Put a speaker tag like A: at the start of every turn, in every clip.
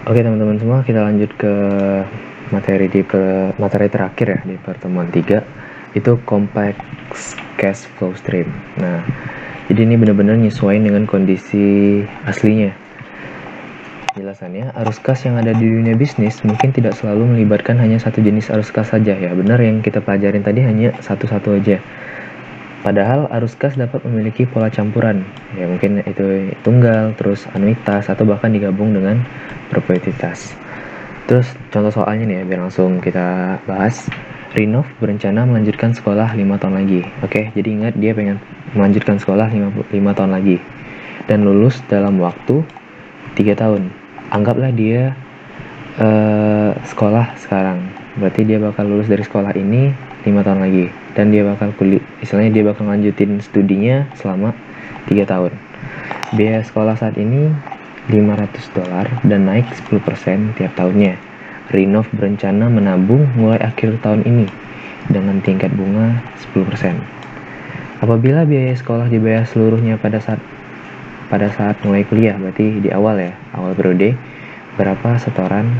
A: Oke teman-teman semua, kita lanjut ke materi terakhir ya di pertemuan 3, itu complex cash flow stream. Nah, jadi ini benar-benar nyesuaiin dengan kondisi aslinya. Penjelasannya, arus kas yang ada di dunia bisnis mungkin tidak selalu melibatkan hanya satu jenis arus kas saja ya. Benar, yang kita pelajarin tadi hanya satu-satu aja. Padahal arus kas dapat memiliki pola campuran, ya mungkin itu tunggal, terus anuitas, atau bahkan digabung dengan proprietas. Terus contoh soalnya nih ya, biar langsung kita bahas. Rinov berencana melanjutkan sekolah 5 tahun lagi. Oke, jadi ingat dia pengen melanjutkan sekolah 5 tahun lagi. Dan lulus dalam waktu 3 tahun. Anggaplah dia sekolah sekarang. Berarti dia bakal lulus dari sekolah ini 5 tahun lagi. Dan dia bakal istilahnya dia bakal lanjutin studinya selama 3 tahun. Biaya sekolah saat ini $500 dan naik 10% tiap tahunnya. Rinov berencana menabung mulai akhir tahun ini dengan tingkat bunga 10%. Apabila biaya sekolah dibayar seluruhnya pada saat mulai kuliah, berarti di awal periode, berapa setoran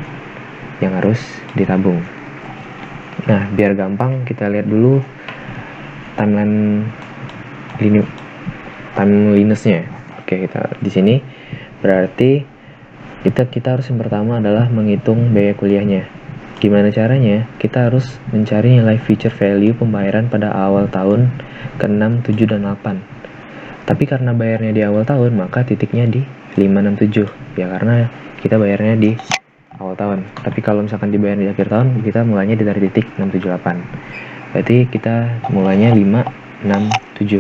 A: yang harus ditabung. Nah, biar gampang kita lihat dulu timeliness-nya. Oke, kita di sini berarti kita harus yang pertama adalah menghitung biaya kuliahnya. Gimana caranya? Kita harus mencari nilai future value pembayaran pada awal tahun ke-6, 7, dan 8. Tapi karena bayarnya di awal tahun, maka titiknya di 567. Ya karena kita bayarnya di awal tahun. Tapi kalau misalkan dibayar di akhir tahun, kita mulainya dari titik 678. Berarti kita mulainya 567.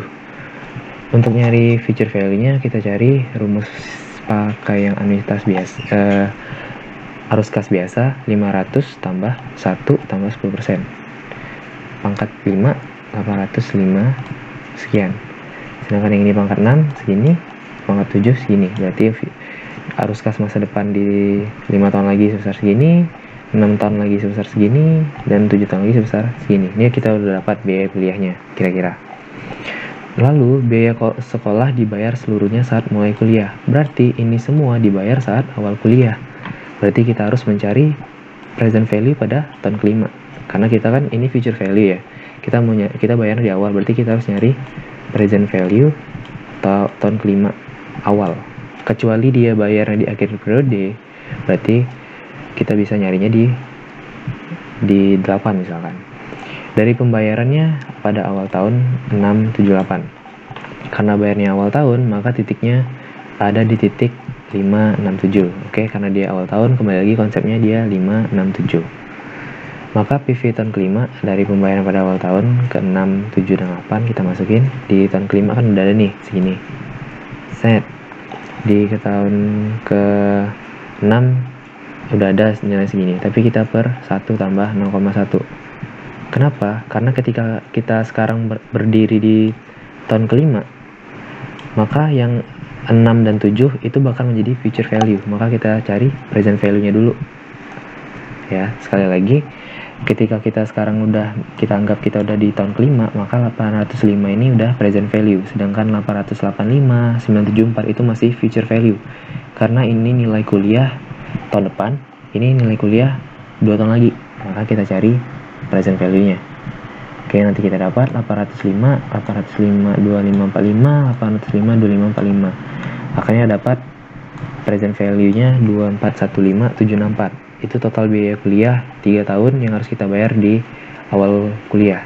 A: Untuk nyari future value-nya, kita cari rumus pakai yang anuitas biasa, arus kas biasa, 500 tambah 1 tambah 10%. Pangkat 5, 805 sekian. Sedangkan yang ini pangkat 6 segini, pangkat 7 segini. Berarti arus kas masa depan di 5 tahun lagi sebesar segini, 6 tahun lagi sebesar segini, dan 7 tahun lagi sebesar segini. Ini kita udah dapat biaya kuliahnya kira-kira. Lalu biaya sekolah dibayar seluruhnya saat mulai kuliah. Berarti ini semua dibayar saat awal kuliah. Berarti kita harus mencari present value pada tahun kelima. Karena kita kan ini future value ya. Kita bayar di awal, berarti kita harus nyari present value tahun kelima awal. Kecuali dia bayarnya di akhir periode, berarti kita bisa nyarinya di 8 misalkan. Dari pembayarannya pada awal tahun 678. Karena bayarnya awal tahun, maka titiknya ada di titik 567. Oke, karena dia awal tahun, kembali lagi konsepnya dia 567. Maka PV tahun kelima dari pembayaran pada awal tahun ke-6, 7, dan 8 kita masukin. Di tahun kelima kan udah ada nih, segini. Set. Di tahun ke-6 udah ada nilai segini. Tapi kita per 1 tambah 0,1. Kenapa? Karena ketika kita sekarang berdiri di tahun kelima, maka yang 6 dan 7 itu bakal menjadi future value. Maka kita cari present value-nya dulu. Ya, sekali lagi, ketika kita sekarang kita anggap kita udah di tahun kelima, maka 805 ini udah present value. Sedangkan 885, 974 itu masih future value. Karena ini nilai kuliah tahun depan, ini nilai kuliah 2 tahun lagi. Maka kita cari present value-nya. Oke, nanti kita dapat 805, 2545, 805, 2545. Makanya dapat present value-nya 2415764. Itu total biaya kuliah 3 tahun yang harus kita bayar di awal kuliah.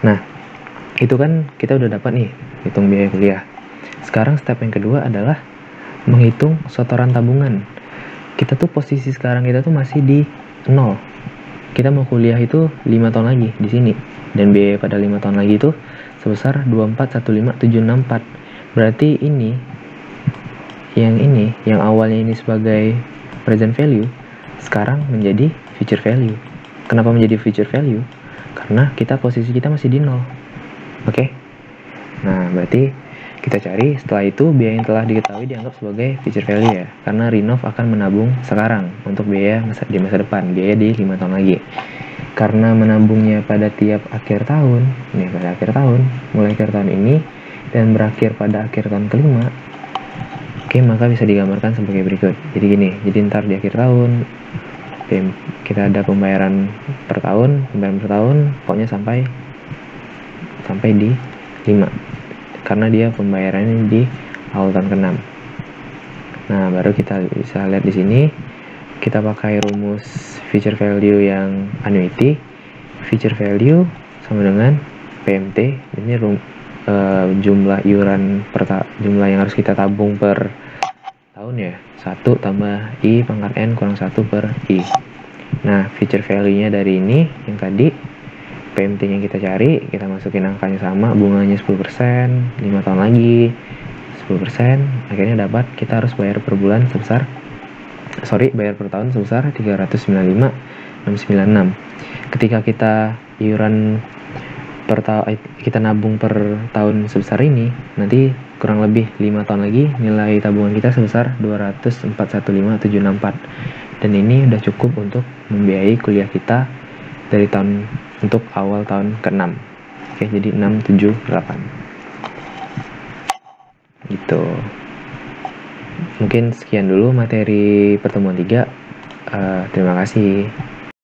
A: Nah, itu kan kita udah dapat nih hitung biaya kuliah. Sekarang step yang kedua adalah menghitung setoran tabungan. Kita tuh posisi sekarang kita tuh masih di 0. Kita mau kuliah itu 5 tahun lagi di sini, dan biaya pada 5 tahun lagi itu sebesar 2415764. Berarti yang awalnya ini sebagai present value sekarang menjadi future value. Kenapa menjadi future value? Karena posisi kita masih di 0. Oke? Nah, berarti kita cari setelah itu biaya yang telah diketahui dianggap sebagai future value ya. Karena Rinov akan menabung sekarang untuk biaya di masa depan, biaya di 5 tahun lagi. Karena menabungnya pada tiap akhir tahun, mulai akhir tahun ini dan berakhir pada akhir tahun kelima, Oke, maka bisa digambarkan sebagai berikut. Jadi gini, jadi ntar di akhir tahun kita ada pembayaran per tahun, pokoknya sampai di 5. Karena dia pembayarannya di awal tahun ke-6. Nah, baru kita bisa lihat di sini kita pakai rumus future value yang annuity. Future value sama dengan PMT. Ini jumlah iuran jumlah yang harus kita tabung per tahun ya. 1 tambah I pangkat N kurang 1 per I. Nah, future value-nya dari ini yang tadi, PMT-nya kita cari, kita masukin angkanya sama, bunganya 10%, 5 tahun lagi 10%, akhirnya dapat kita harus bayar per bulan sebesar bayar per tahun sebesar 395.696. Ketika kita iuran kita nabung per tahun sebesar ini, nanti kurang lebih 5 tahun lagi nilai tabungan kita sebesar 241.574. Dan ini udah cukup untuk membiayai kuliah kita dari tahun untuk awal tahun ke-6. Oke, jadi 6, 7, 8. Gitu. Mungkin sekian dulu materi pertemuan 3. Terima kasih.